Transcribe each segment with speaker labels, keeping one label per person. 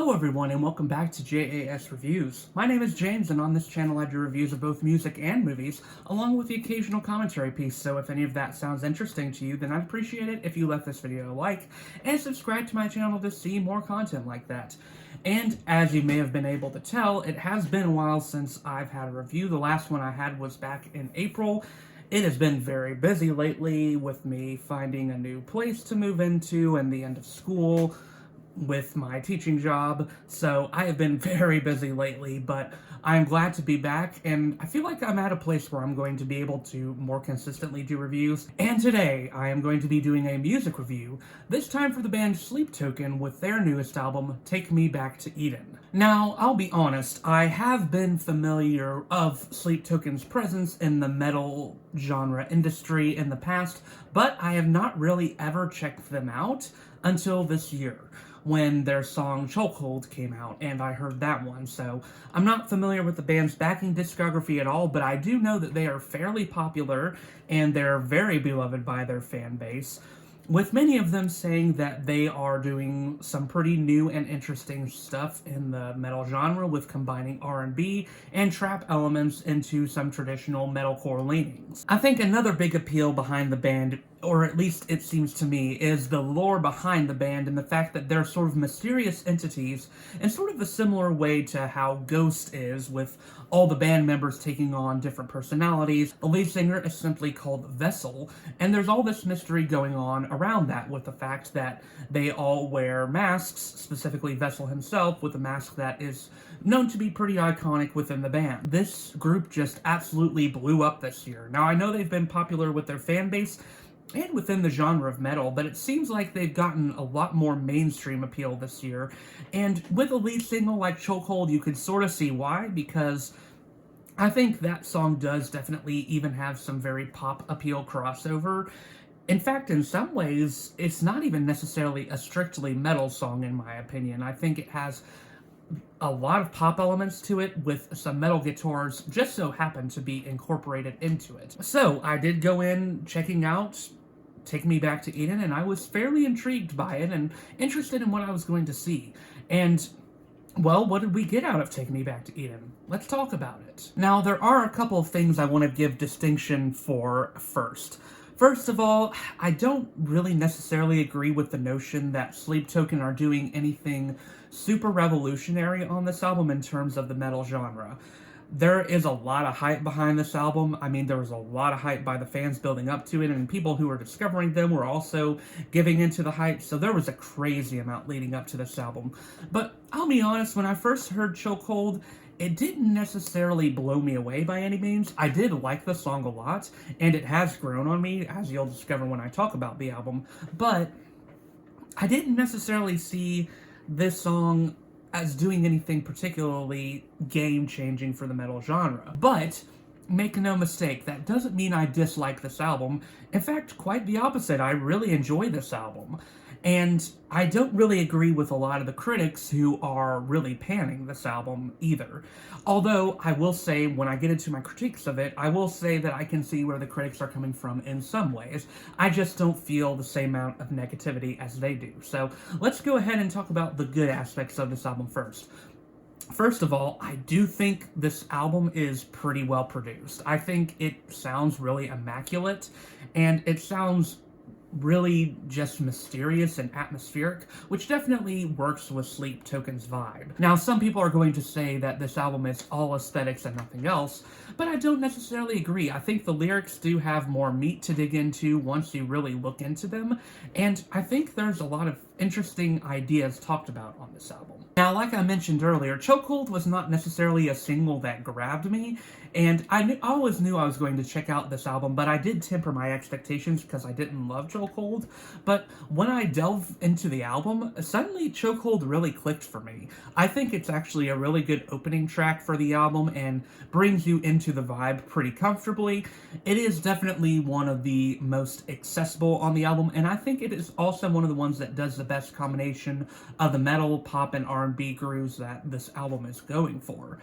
Speaker 1: Hello everyone and welcome back to JAS Reviews. My name is James and on this channel I do reviews of both music and movies, along with the occasional commentary piece, so if any of that sounds interesting to you, then I'd appreciate it if you left this video a like, and subscribe to my channel to see more content like that. And as you may have been able to tell, it has been a while since I've had a review. The last one I had was back in April. It has been very busy lately with me finding a new place to move into and the end of school with my teaching job, so I have been very busy lately, but I'm glad to be back, and I feel like I'm at a place where I'm going to be able to more consistently do reviews, and today I am going to be doing a music review, this time for the band Sleep Token with their newest album, Take Me Back to Eden. Now, I'll be honest, I have been familiar of Sleep Token's presence in the metal genre industry in the past, but I have not really ever checked them out until this year, when their song Chokehold came out, and I heard that one, so I'm not familiar with the band's backing discography at all, but I do know that they are fairly popular, and they're very beloved by their fan base, with many of them saying that they are doing some pretty new and interesting stuff in the metal genre with combining R&B and trap elements into some traditional metalcore leanings. I think another big appeal behind the band, or at least it seems to me, is the lore behind the band and the fact that they're sort of mysterious entities in sort of a similar way to how Ghost is, with all the band members taking on different personalities. The lead singer is simply called Vessel, and there's all this mystery going on around that with the fact that they all wear masks, specifically Vessel himself with a mask that is known to be pretty iconic within the band. This group just absolutely blew up this year. Now, I know they've been popular with their fan base and within the genre of metal, but it seems like they've gotten a lot more mainstream appeal this year, and with a lead single like Chokehold, you could sort of see why, because I think that song does definitely even have some very pop appeal crossover. In fact, in some ways, it's not even necessarily a strictly metal song in my opinion. I think it has a lot of pop elements to it, with some metal guitars just so happen to be incorporated into it. So I did go in checking out Take Me Back to Eden, and I was fairly intrigued by it and interested in what I was going to see. And well, what did we get out of Take Me Back to Eden? Let's talk about it. Now, there are a couple of things I want to give distinction for first. First of all, I don't really necessarily agree with the notion that Sleep Token are doing anything super revolutionary on this album in terms of the metal genre. There is a lot of hype behind this album. I mean, there was a lot of hype by the fans building up to it, and people who were discovering them were also giving into the hype, so there was a crazy amount leading up to this album. But I'll be honest, when I first heard Chokehold, it didn't necessarily blow me away by any means. I did like the song a lot, and it has grown on me, as you'll discover when I talk about the album, but I didn't necessarily see this song as doing anything particularly game-changing for the metal genre. But make no mistake, that doesn't mean I dislike this album. In fact, quite the opposite. I really enjoy this album. And I don't really agree with a lot of the critics who are really panning this album either. Although, I will say, when I get into my critiques of it, I will say that I can see where the critics are coming from in some ways. I just don't feel the same amount of negativity as they do. So, let's go ahead and talk about the good aspects of this album first. First of all, I do think this album is pretty well produced. I think it sounds really immaculate, and it sounds really just mysterious and atmospheric, which definitely works with Sleep Token's vibe. Now, some people are going to say that this album is all aesthetics and nothing else, but I don't necessarily agree. I think the lyrics do have more meat to dig into once you really look into them, and I think there's a lot of interesting ideas talked about on this album. Now, like I mentioned earlier, Chokehold was not necessarily a single that grabbed me, and I always knew I was going to check out this album, but I did temper my expectations because I didn't love Chokehold. But when I delve into the album, suddenly Chokehold really clicked for me. I think it's actually a really good opening track for the album and brings you into the vibe pretty comfortably. It is definitely one of the most accessible on the album, and I think it is also one of the ones that does the best combination of the metal, pop, and R&B grooves that this album is going for.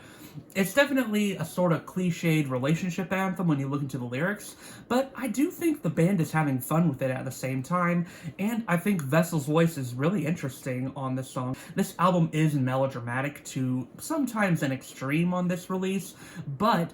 Speaker 1: It's definitely a sort of cliched relationship anthem when you look into the lyrics, but I do think the band is having fun with it at the same time, and I think Vessel's voice is really interesting on this song. This album is melodramatic to sometimes an extreme on this release, but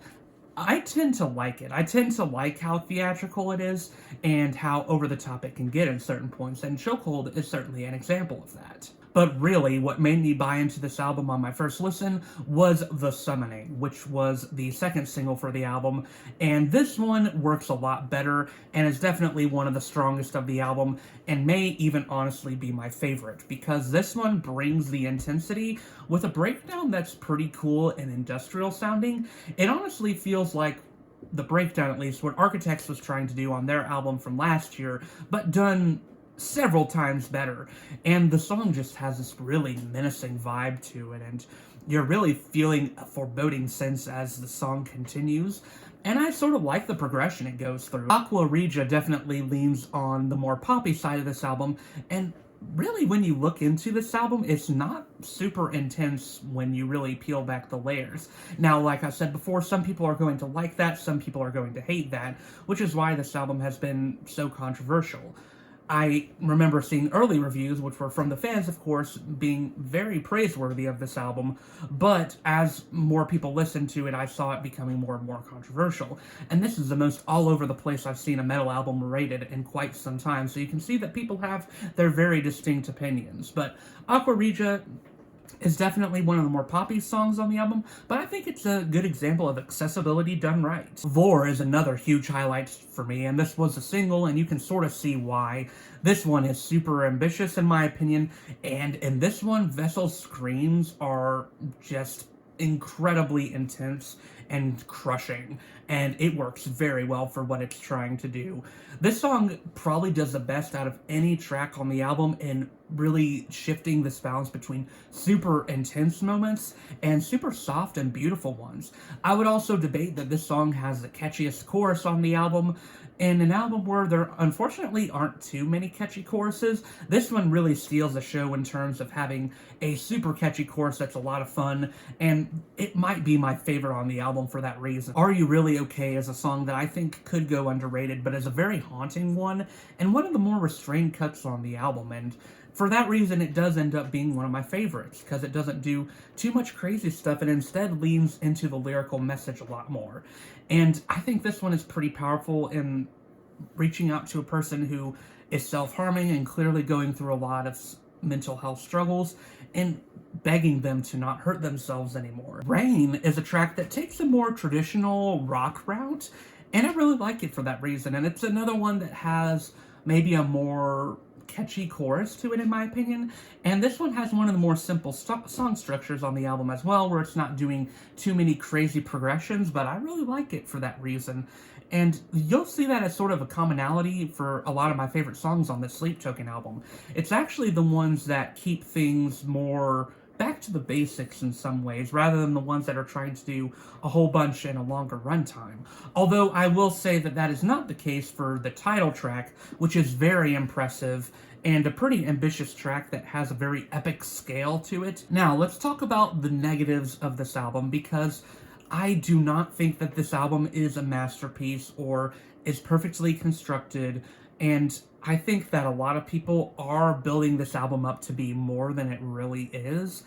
Speaker 1: I tend to like it. I tend to like how theatrical it is and how over the top it can get in certain points, and Chokehold is certainly an example of that. But really, what made me buy into this album on my first listen was The Summoning, which was the second single for the album, and this one works a lot better and is definitely one of the strongest of the album, and may even honestly be my favorite, because this one brings the intensity with a breakdown that's pretty cool and industrial sounding. It honestly feels like the breakdown, at least, what Architects was trying to do on their album from last year, but done several times better. And the song just has this really menacing vibe to it, and you're really feeling a foreboding sense as the song continues. And I sort of like the progression it goes through. Aqua Regia definitely leans on the more poppy side of this album, and really, when you look into this album, it's not super intense when you really peel back the layers. Now, like I said before, some people are going to like that, some people are going to hate that, which is why this album has been so controversial. I remember seeing early reviews, which were from the fans, of course, being very praiseworthy of this album, but as more people listened to it, I saw it becoming more and more controversial. And this is the most all over the place I've seen a metal album rated in quite some time, so you can see that people have their very distinct opinions. But Aqua Regia is definitely one of the more poppy songs on the album, but I think it's a good example of accessibility done right. Vore is another huge highlight for me, and this was a single, and you can sort of see why. This one is super ambitious in my opinion, and in this one, Vessel's screams are just incredibly intense and crushing, and it works very well for what it's trying to do. This song probably does the best out of any track on the album in really shifting this balance between super intense moments and super soft and beautiful ones. I would also debate that this song has the catchiest chorus on the album. In an album where there unfortunately aren't too many catchy choruses, this one really steals the show in terms of having a super catchy chorus that's a lot of fun, and it might be my favorite on the album for that reason. Are You Really Okay is a song that I think could go underrated, but is a very haunting one, and one of the more restrained cuts on the album, and for that reason it does end up being one of my favorites, because it doesn't do too much crazy stuff and instead leans into the lyrical message a lot more. And I think this one is pretty powerful in reaching out to a person who is self-harming and clearly going through a lot of mental health struggles and begging them to not hurt themselves anymore. Rain is a track that takes a more traditional rock route, and I really like it for that reason, and it's another one that has maybe a more catchy chorus to it in my opinion, and this one has one of the more simple song structures on the album as well, where it's not doing too many crazy progressions, but I really like it for that reason. And you'll see that as sort of a commonality for a lot of my favorite songs on this Sleep Token album. It's actually the ones that keep things more back to the basics in some ways, rather than the ones that are trying to do a whole bunch in a longer runtime. Although I will say that that is not the case for the title track, which is very impressive and a pretty ambitious track that has a very epic scale to it. Now, let's talk about the negatives of this album, because I do not think that this album is a masterpiece or is perfectly constructed, and I think that a lot of people are building this album up to be more than it really is.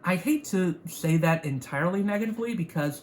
Speaker 1: I hate to say that entirely negatively, because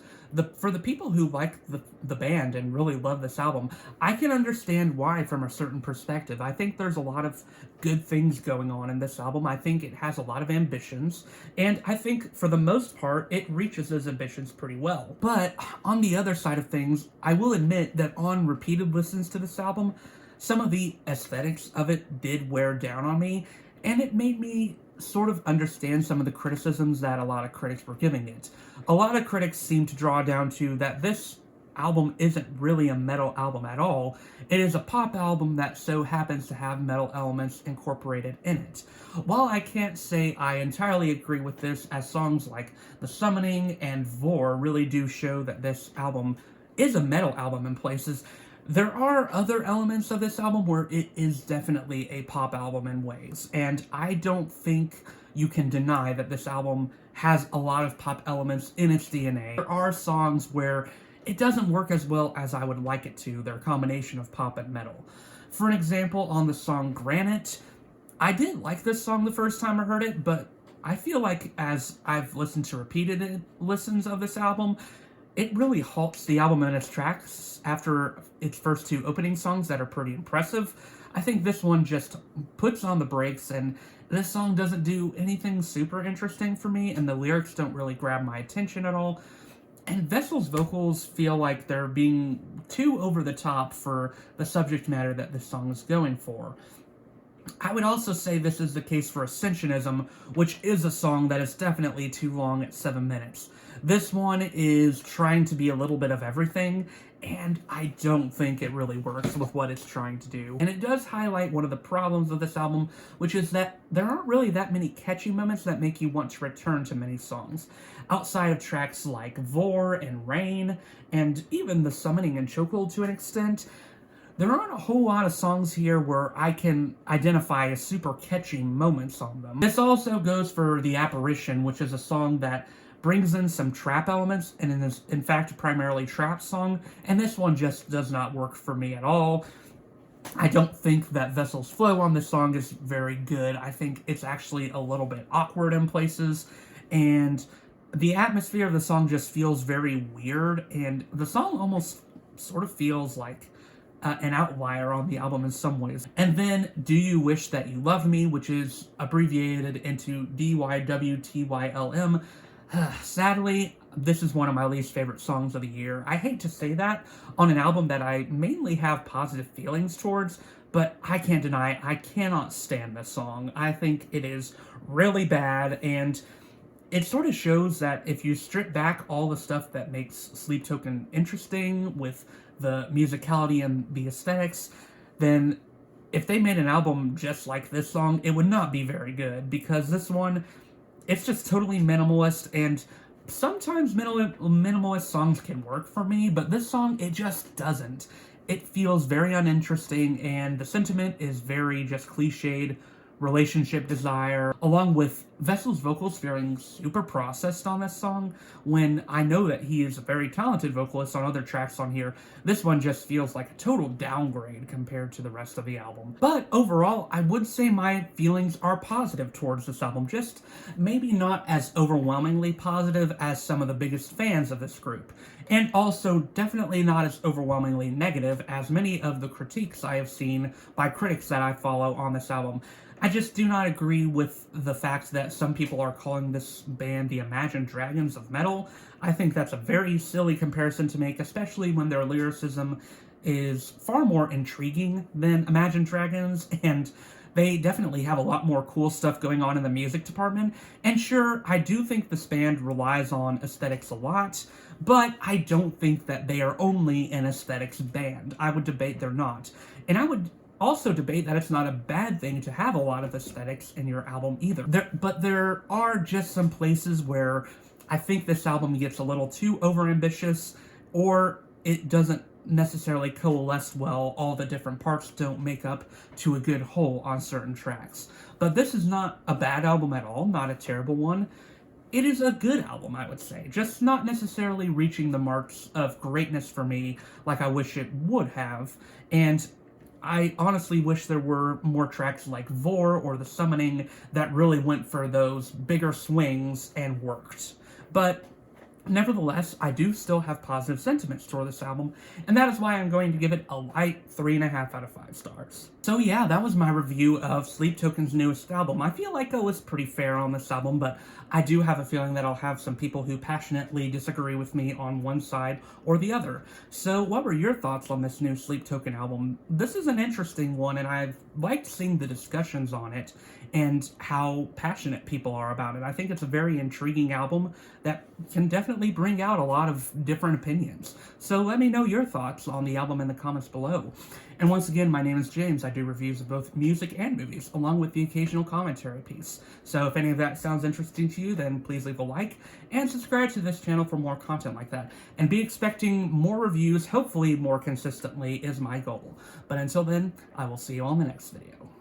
Speaker 1: for the people who like the band and really love this album, I can understand why from a certain perspective. I think there's a lot of good things going on in this album. I think it has a lot of ambitions, and I think for the most part it reaches those ambitions pretty well. But on the other side of things, I will admit that on repeated listens to this album, some of the aesthetics of it did wear down on me, and it made me sort of understand some of the criticisms that a lot of critics were giving it. A lot of critics seem to draw down to that this album isn't really a metal album at all. It is a pop album that so happens to have metal elements incorporated in it. While I can't say I entirely agree with this, as songs like The Summoning and Vore really do show that this album is a metal album in places, There are other elements of this album where it is definitely a pop album in ways, and I don't think you can deny that this album has a lot of pop elements in its DNA. There are songs where it doesn't work as well as I would like it to. They're a combination of pop and metal. For an example, on the song Granite, I didn't like this song the first time I heard it, but I feel like as I've listened to repeated listens of this album, it really halts the album in its tracks after its first two opening songs that are pretty impressive. I think this one just puts on the brakes, and this song doesn't do anything super interesting for me, and the lyrics don't really grab my attention at all. And Vessel's vocals feel like they're being too over the top for the subject matter that this song is going for. I would also say this is the case for Ascensionism, which is a song that is definitely too long at 7 minutes. This one is trying to be a little bit of everything, and I don't think it really works with what it's trying to do. And it does highlight one of the problems of this album, which is that there aren't really that many catchy moments that make you want to return to many songs. Outside of tracks like Vore and Rain, and even The Summoning and Chokehold to an extent, there aren't a whole lot of songs here where I can identify as super catchy moments on them. This also goes for The Apparition, which is a song that brings in some trap elements and is in fact a primarily trap song, and this one just does not work for me at all. I don't think that Vessel's flow on this song is very good. I think it's actually a little bit awkward in places, and the atmosphere of the song just feels very weird, and the song almost sort of feels like an outlier on the album in some ways. And then Do You Wish That You Loved Me, which is abbreviated into DYWTYLM. Sadly, this is one of my least favorite songs of the year. I hate to say that on an album that I mainly have positive feelings towards, but I can't deny I cannot stand this song. I think it is really bad, and it sort of shows that if you strip back all the stuff that makes Sleep Token interesting with the musicality and the aesthetics, then if they made an album just like this song, it would not be very good, because this one, it's just totally minimalist, and sometimes minimalist songs can work for me, but this song, it just doesn't. It feels very uninteresting, and the sentiment is very just cliched relationship desire, along with Vessel's vocals feeling super processed on this song, when I know that he is a very talented vocalist on other tracks on here. This one just feels like a total downgrade compared to the rest of the album. But overall, I would say my feelings are positive towards this album, just maybe not as overwhelmingly positive as some of the biggest fans of this group, and also definitely not as overwhelmingly negative as many of the critiques I have seen by critics that I follow on this album. I just do not agree with the fact that some people are calling this band the Imagine Dragons of metal. I think that's a very silly comparison to make, especially when their lyricism is far more intriguing than Imagine Dragons, and they definitely have a lot more cool stuff going on in the music department. And sure, I do think this band relies on aesthetics a lot, but I don't think that they are only an aesthetics band. I would debate they're not. And I would also debate that it's not a bad thing to have a lot of aesthetics in your album either. But there are just some places where I think this album gets a little too overambitious, or it doesn't necessarily coalesce well. All the different parts don't make up to a good whole on certain tracks. But this is not a bad album at all, not a terrible one. It is a good album, I would say, just not necessarily reaching the marks of greatness for me like I wish it would have. And I honestly wish there were more tracks like Vore or The Summoning that really went for those bigger swings and worked. But nevertheless, I do still have positive sentiments toward this album, and that is why I'm going to give it a light 3.5 out of 5 stars. So yeah, that was my review of Sleep Token's newest album. I feel like I was pretty fair on this album, but I do have a feeling that I'll have some people who passionately disagree with me on one side or the other. So what were your thoughts on this new Sleep Token album? This is an interesting one, and I've liked seeing the discussions on it and how passionate people are about it. I think it's a very intriguing album that can definitely definitely bring out a lot of different opinions. So let me know your thoughts on the album in the comments below. And once again, my name is James. I do reviews of both music and movies, along with the occasional commentary piece. So if any of that sounds interesting to you, then please leave a like and subscribe to this channel for more content like that. And be expecting more reviews, hopefully more consistently, is my goal. But until then, I will see you all in the next video.